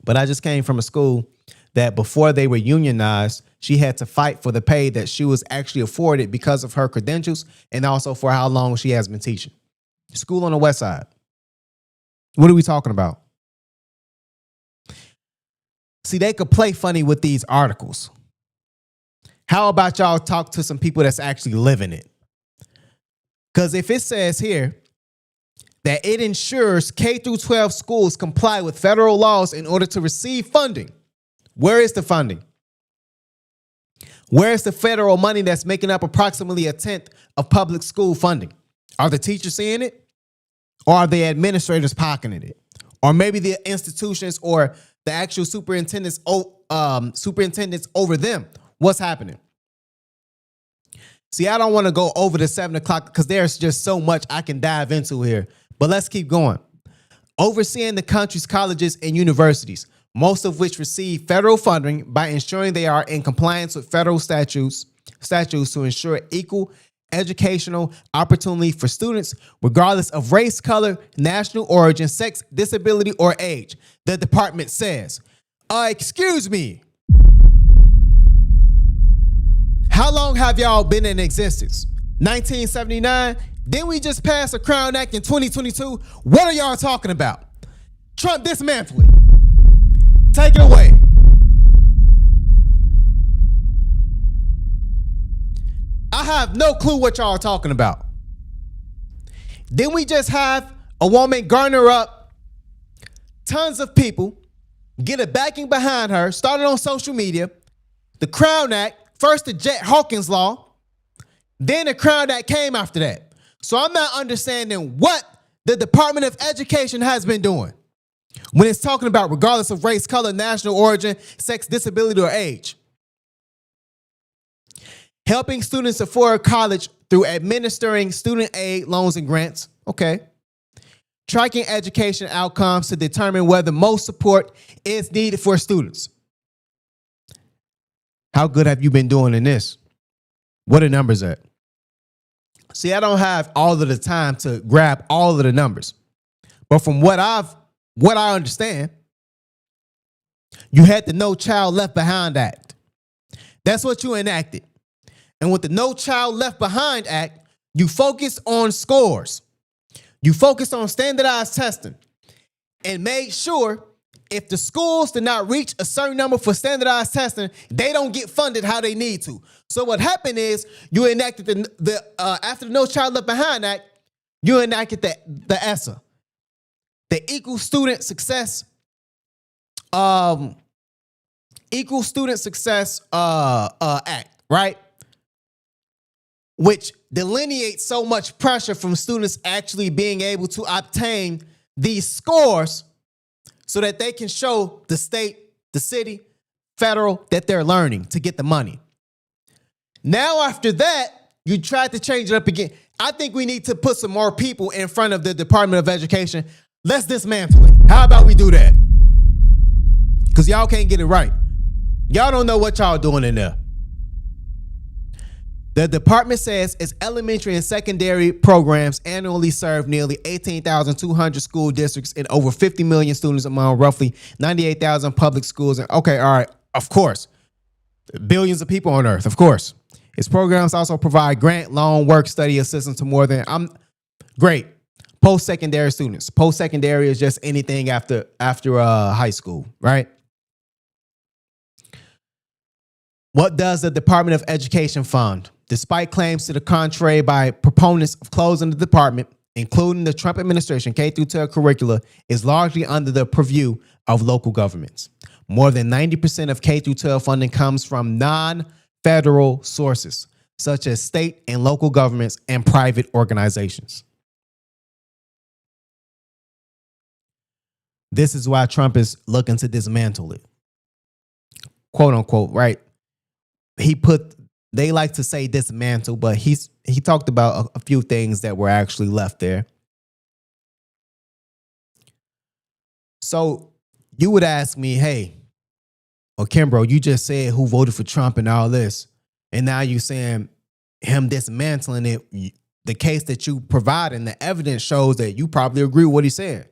But I just came from a school that before they were unionized, she had to fight for the pay that she was actually afforded because of her credentials and also for how long she has been teaching. School on the West Side. What are we talking about? See, they could play funny with these articles. How about y'all talk to some people that's actually living it? Because if it says here that it ensures K through 12 schools comply with federal laws in order to receive funding, where is the funding? Where is the federal money that's making up approximately 1/10 of public school funding? Are the teachers seeing it? Or are the administrators pocketing it? Or maybe the institutions or the actual superintendents over them? What's happening? See, I don't want to go over the 7 o'clock because there's just so much I can dive into here. But let's keep going. Overseeing the country's colleges and universities, most of which receive federal funding by ensuring they are in compliance with federal statutes to ensure equal educational opportunity for students, regardless of race, color, national origin, sex, disability, or age. The department says, excuse me. How long have y'all been in existence? 1979? Didn't we just pass a Crown Act in 2022? What are y'all talking about? Trump, dismantle it. Take it away. I have no clue what y'all are talking about. Didn't we just have a woman garner up tons of people, get a backing behind her, started on social media, the Crown Act, first the Jet Hawkins law, then the Crown Act came after that. So I'm not understanding what the Department of Education has been doing when it's talking about regardless of race, color, national origin, sex, disability, or age. Helping students afford college through administering student aid, loans, and grants. Okay. Tracking education outcomes to determine whether most support is needed for students. How good have you been doing in this? What are numbers at? See, I don't have all of the time to grab all of the numbers. But from what I understand, you had the No Child Left Behind Act. That's what you enacted. And with the No Child Left Behind Act, you focused on scores. You focused on standardized testing and made sure if the schools did not reach a certain number for standardized testing, they don't get funded how they need to. So what happened is you enacted after the No Child Left Behind Act, you enacted the ESSA, the Equal Student Success Act, right? Which delineates so much pressure from students actually being able to obtain these scores so that they can show the state, the city, federal that they're learning to get the money. Now, after that, you tried to change it up again. I think we need to put some more people in front of the Department of Education. Let's dismantle it. How about we do that? Because y'all can't get it right. Y'all don't know what y'all doing in there. The department says its elementary and secondary programs annually serve nearly 18,200 school districts and over 50 million students among roughly 98,000 public schools. And okay, all right, of course. Billions of people on earth, of course. Its programs also provide grant, loan, work, study assistance to more than great post-secondary students. Post-secondary is just anything after high school, right? What does the Department of Education fund? Despite claims to the contrary by proponents of closing the department, including the Trump administration, K-12 curricula is largely under the purview of local governments. More than 90% of K-12 funding comes from non-federal sources, such as state and local governments and private organizations. This is why Trump is looking to dismantle it. Quote unquote, right? They like to say dismantle, but he talked about a few things that were actually left there. So you would ask me, hey, well, Kimbro, you just said who voted for Trump and all this, and now you saying him dismantling it. The case that you provide and the evidence shows that you probably agree with what he said.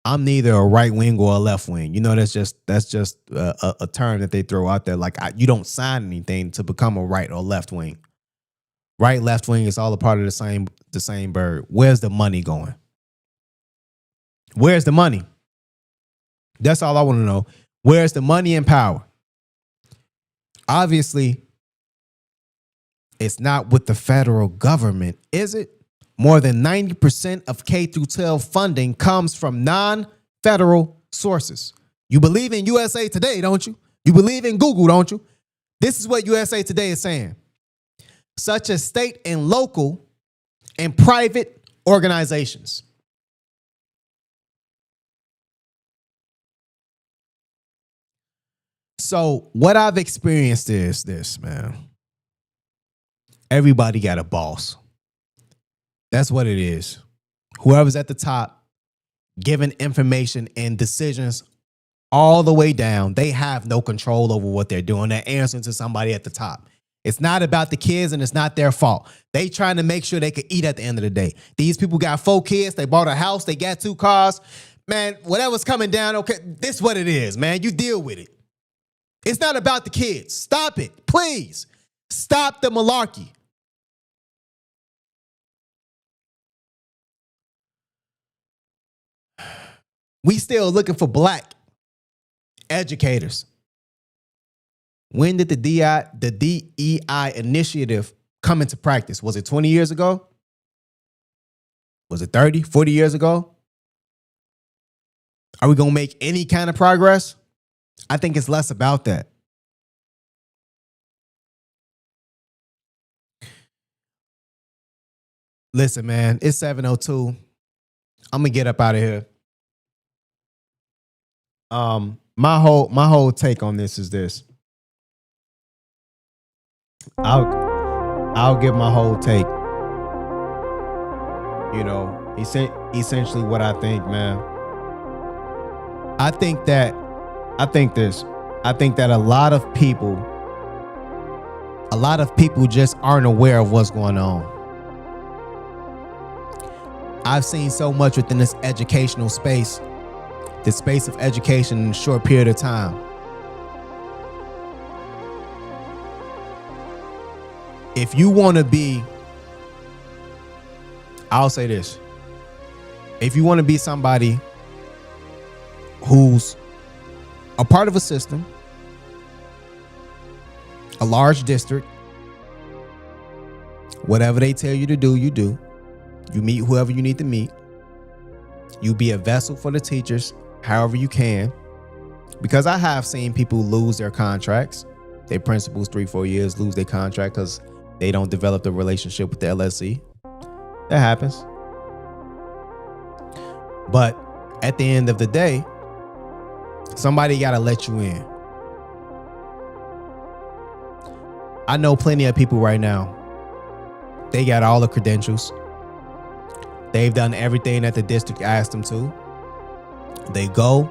I'm neither a right wing or a left wing. You know, that's just a term that they throw out there. Like you don't sign anything to become a right or left wing. Right, left wing is all a part of the same bird. Where's the money going? Where's the money? That's all I want to know. Where's the money and power? Obviously, it's not with the federal government, is it? More than 90% of K-12 funding comes from non-federal sources. You believe in USA Today, don't you? You believe in Google, don't you? This is what USA Today is saying. Such as state and local and private organizations. So what I've experienced is this, man. Everybody got a boss. That's what it is. Whoever's at the top, giving information and decisions all the way down, they have no control over what they're doing. They're answering to somebody at the top. It's not about the kids and it's not their fault. They trying to make sure they could eat at the end of the day. These people got 4 kids. They bought a house. They got 2 cars. Man, whatever's coming down, okay, this is what it is, man. You deal with it. It's not about the kids. Stop it, please. Stop the malarkey. We still looking for black educators. When did the DEI initiative come into practice? Was it 20 years ago? Was it 30, 40 years ago? Are we going to make any kind of progress? I think it's less about that. Listen, man, it's 7:02. I'm going to get up out of here. My whole take on this is this. I'll give my whole take. You know, essentially what I think, man. I think that a lot of people just aren't aware of what's going on. I've seen so much within this educational space, the space of education in a short period of time. If you want to be, I'll say this. If you want to be somebody who's a part of a system, a large district. Whatever they tell you to do, you do. You meet whoever you need to meet. You be a vessel for the teachers however you can. Because I have seen people lose their contracts. Their principals 3-4 years lose their contract because they don't develop the relationship with the LSC. That happens. But at the end of the day, somebody got to let you in. I know plenty of people right now. They got all the credentials. They've done everything that the district asked them to. They go.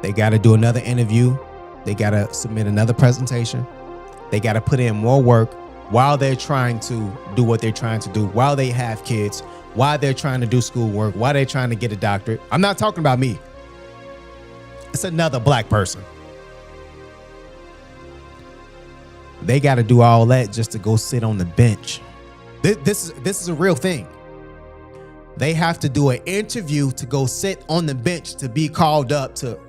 They got to do another interview. They got to submit another presentation. They got to put in more work while they're trying to do what they're trying to do, while they have kids, while they're trying to do schoolwork, while they're trying to get a doctorate. I'm not talking about me. It's another black person. They got to do all that just to go sit on the bench. This is a real thing. They have to do an interview to go sit on the bench to be called up to.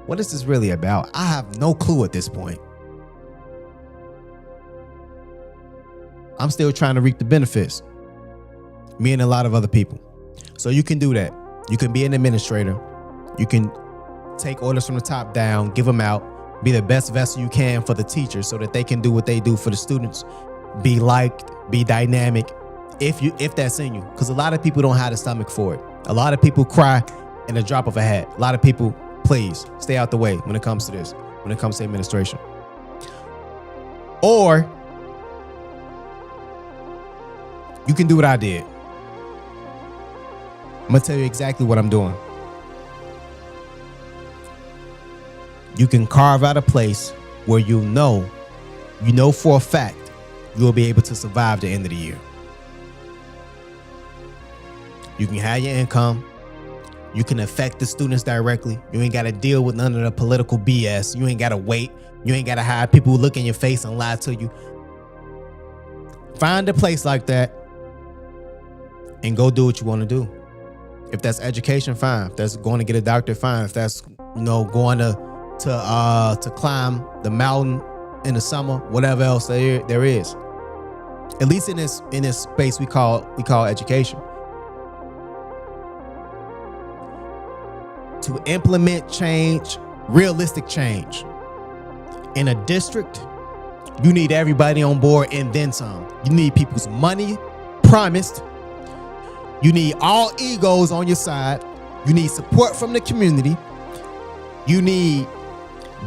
What is this really about? I have no clue at this point. I'm still trying to reap the benefits. Me and a lot of other people. So you can do that. You can be an administrator. You can take orders from the top down, give them out, be the best vessel you can for the teachers so that they can do what they do for the students. Be liked, be dynamic, if that's in you. Because a lot of people don't have the stomach for it. A lot of people cry in a drop of a hat. A lot of people, please stay out the way when it comes to this, when it comes to administration. Or you can do what I did. I'm gonna tell you exactly what I'm doing. You can carve out a place where you know for a fact you'll be able to survive the end of the year. You can have your income. You can affect the students directly. You ain't got to deal with none of the political BS. You ain't got to wait. You ain't got to have people look in your face and lie to you. Find a place like that and go do what you want to do. If that's education, fine. If that's going to get a doctorate, fine. If that's going to climb the mountain in the summer, whatever else there is. At least in this space we call education. To implement change, realistic change in a district, you need everybody on board and then some. You need people's money promised. You need all egos on your side. You need support from the community. You need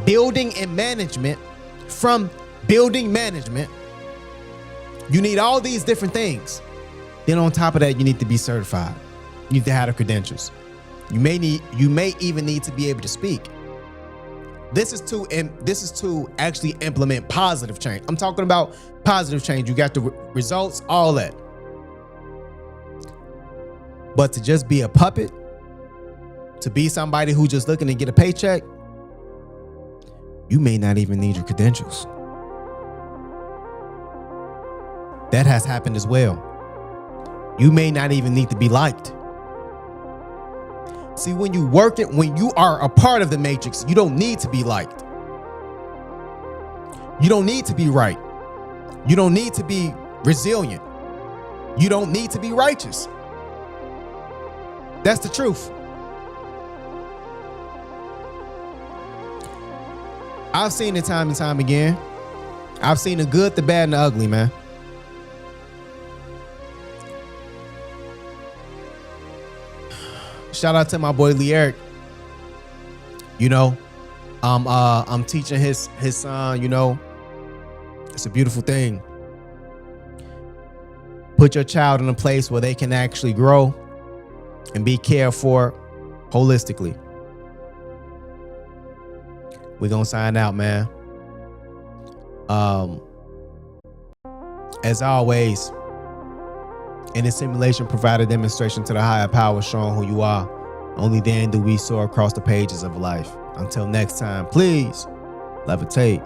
building and management from building management. You need all these different things. Then on top of that, you need to be certified. You need to have the credentials. You may even need to be able to speak. This is to actually implement positive change. I'm talking about positive change. You got the results, all that. But to just be a puppet, to be somebody who just looking to get a paycheck, you may not even need your credentials. That has happened as well. You may not even need to be liked. See, when you are a part of the matrix, you don't need to be liked. You don't need to be right. You don't need to be resilient. You don't need to be righteous. That's the truth. I've seen it time and time again. I've seen the good, the bad, and the ugly, man. Shout out to my boy Lee Eric. I'm teaching his son, it's a beautiful thing. Put your child in a place where they can actually grow and be cared for holistically. We're gonna sign out, man. As always, in this simulation, provide a demonstration to the higher power showing who you are. Only then do we soar across the pages of life. Until next time, please levitate.